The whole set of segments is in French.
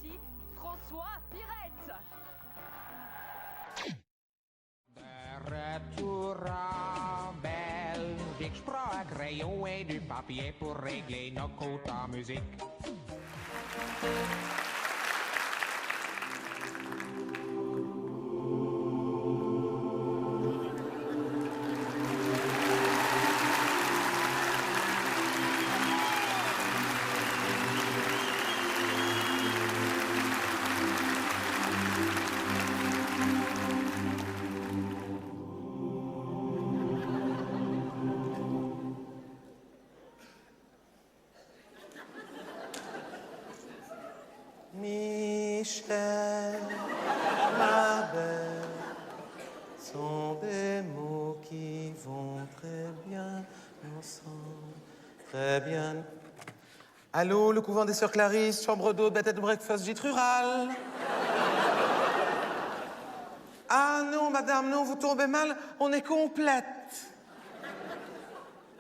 voici François Pirette. De retour en Belgique, je prends un crayon et du papier pour régler nos comptes en musique. Michel, ma belle, sont des mots qui vont très bien ensemble, très bien. Allô, le couvent des Sœurs Clarisse, chambre d'hôte, bed and breakfast, gîte rural. Ah non, madame, non, vous tombez mal, on est complète.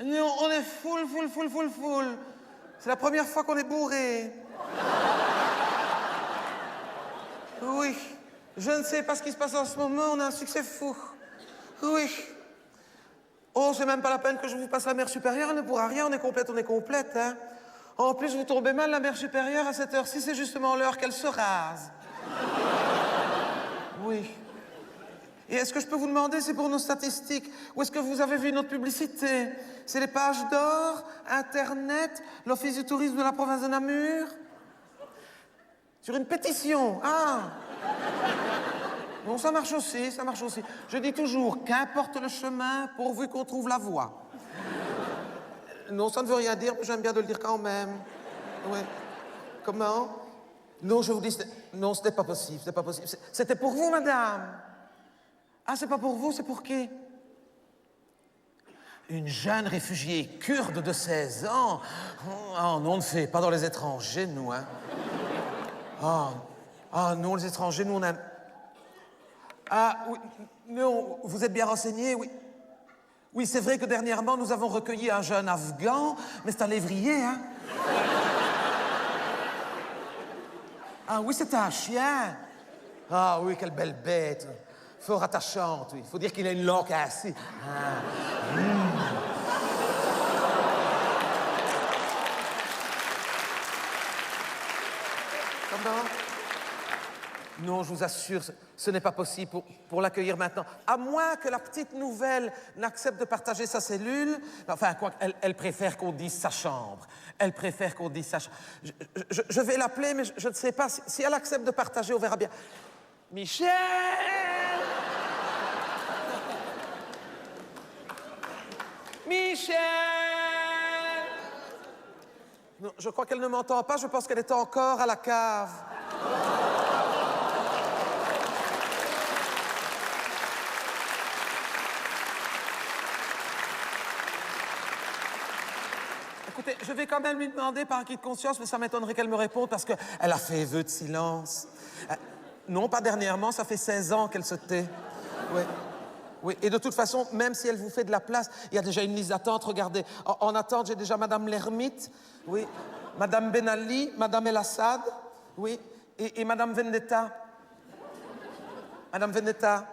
Non, on est full. C'est la première fois qu'on est bourré. Oui, je ne sais pas ce qui se passe en ce moment, on a un succès fou. Oui. Oh, c'est même pas la peine que je vous passe la mère supérieure, elle ne pourra rien, on est complète, hein. En plus, vous tombez mal, la mère supérieure, à cette heure-ci, c'est justement l'heure qu'elle se rase. Oui. Et est-ce que je peux vous demander, c'est pour nos statistiques, où est-ce que vous avez vu notre publicité? C'est les pages d'or, Internet, l'Office du tourisme de la province de Namur? Sur une pétition, ah! Bon, ça marche aussi. Je dis toujours, qu'importe le chemin, pourvu qu'on trouve la voie. Non, ça ne veut rien dire, mais j'aime bien de le dire quand même. Ouais. Comment? Non, je vous dis, non, c'était pas possible. C'était pour vous, madame. Ah, c'est pas pour vous, c'est pour qui? Une jeune réfugiée kurde de 16 ans? Oh, non, on ne fait pas dans les étrangers, nous, hein. Ah, non, les étrangers, nous, on aime... Ah, oui, non, vous êtes bien renseigné, oui. Oui, c'est vrai que dernièrement, nous avons recueilli un jeune Afghan, mais c'est un lévrier, hein. Ah oui, c'est un chien. Ah oui, quelle belle bête. Fort attachante, oui. Il faut dire qu'il a une langue assez... Ah. Comment? Non, je vous assure, ce n'est pas possible pour l'accueillir maintenant. À moins que la petite nouvelle n'accepte de partager sa cellule. Enfin, quoi, elle préfère qu'on dise sa chambre. Je vais l'appeler, mais je ne sais pas. Si elle accepte de partager, on verra bien. Michel! Michel! Non, je crois qu'elle ne m'entend pas. Je pense qu'elle est encore à la cave. Écoutez, je vais quand même lui demander par acquis de conscience, mais ça m'étonnerait qu'elle me réponde parce qu'elle a fait vœu de silence. Non, pas dernièrement, ça fait 16 ans qu'elle se tait. Oui. Oui, et de toute façon, même si elle vous fait de la place, il y a déjà une liste d'attente, regardez. En attente, j'ai déjà Madame l'Ermite, oui, Madame Ben Ali, Madame El Assad, oui, et Madame Vendetta. Madame Vendetta.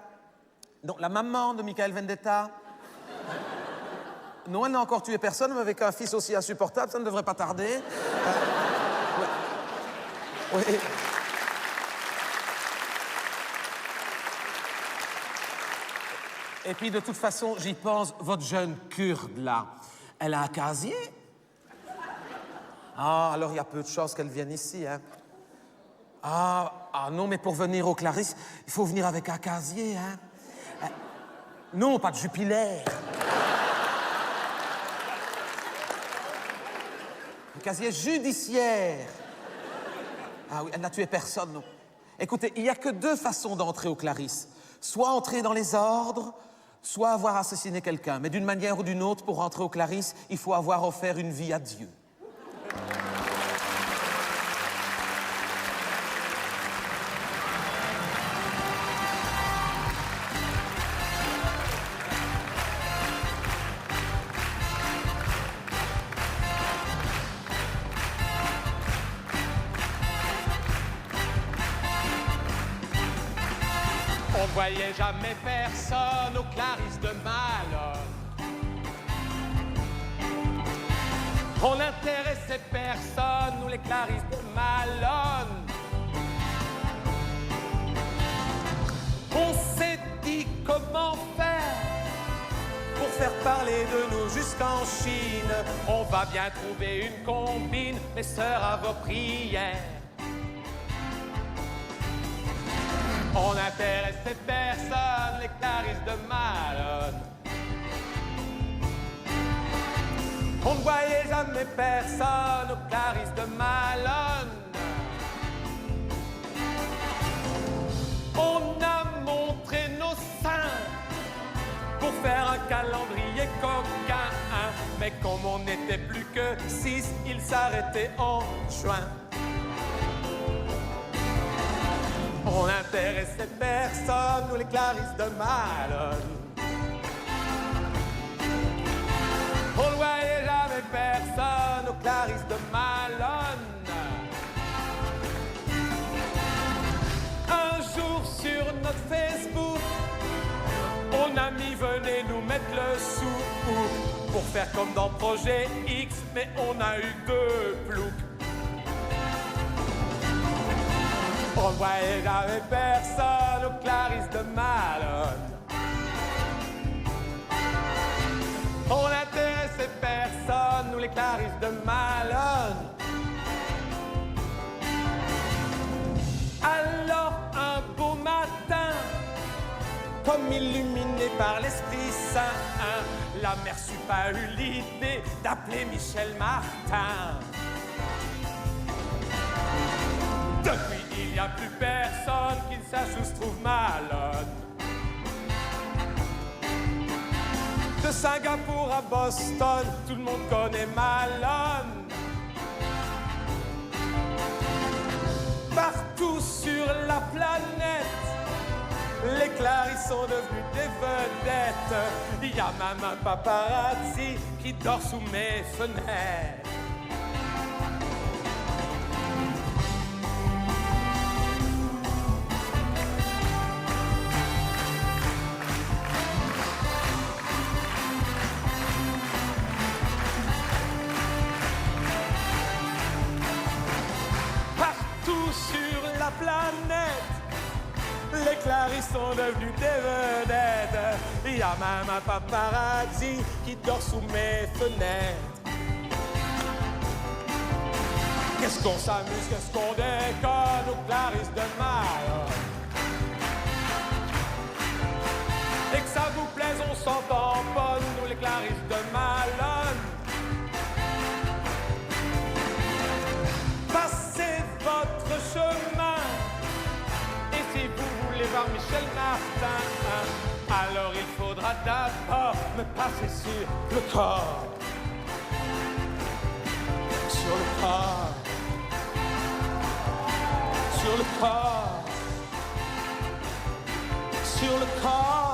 Donc, la maman de Michael Vendetta. Non, elle n'a encore tué personne, mais avec un fils aussi insupportable, ça ne devrait pas tarder. Oui. Oui. Et puis, de toute façon, j'y pense, votre jeune kurde, là, elle a un casier? Ah, alors il y a peu de chances qu'elle vienne ici, hein. Ah non, mais pour venir au Clarisse, il faut venir avec un casier, hein. Non, pas de Jupiler. Un casier judiciaire. Ah oui, elle n'a tué personne, non. Écoutez, il n'y a que deux façons d'entrer au Clarisse. Soit entrer dans les ordres, soit avoir assassiné quelqu'un. Mais d'une manière ou d'une autre, pour entrer au Clarisse, il faut avoir offert une vie à Dieu. On ne voyait jamais personne aux Clarisses de Malone. On n'intéressait personne, nous les Clarisses de Malone. On s'est dit comment faire pour faire parler de nous jusqu'en Chine. On va bien trouver une combine, mes sœurs à vos prières. On n'intéressait personne, les Clarisses de Malone. On ne voyait jamais personne aux Clarisses de Malone. On a montré nos seins pour faire un calendrier coquin. Mais comme on n'était plus que 6, il s'arrêtait en juin. On n'intéressait personne, nous les Clarisses de Malone. On ne voyait jamais personne aux Clarisses de Malone. Un jour sur notre Facebook, on a mis venez nous mettre le sou pour faire comme dans Projet X, mais on a eu 2 ploucs. On ne voyait jamais personne aux Clarisses de Malone. On n'intéressait personne, nous les Clarisses de Malone. Alors un beau matin, comme illuminé par l'Esprit Saint, la mère Sup a eu l'idée d'appeler Michel Martin. Depuis, il n'y a plus personne qui ne sache où se trouve Malone. De Singapour à Boston, tout le monde connaît Malone. Partout sur la planète, les Clarisses sont devenus des vedettes. Il y a même un paparazzi qui dort sous mes fenêtres. Sur la planète, les Clarisses sont devenus des vedettes. Il y a même un paparazzi qui dort sous mes fenêtres. Qu'est-ce qu'on s'amuse, qu'est-ce qu'on déconne aux Clarisses de Malone. Et que ça vous plaise, on s'en tamponne, nous les Clarisses de Malone. Passez votre chemin, et si vous voulez voir Michel Martin, alors il faudra d'abord me passer sur le corps. Sur le corps. Sur le corps. Sur le corps.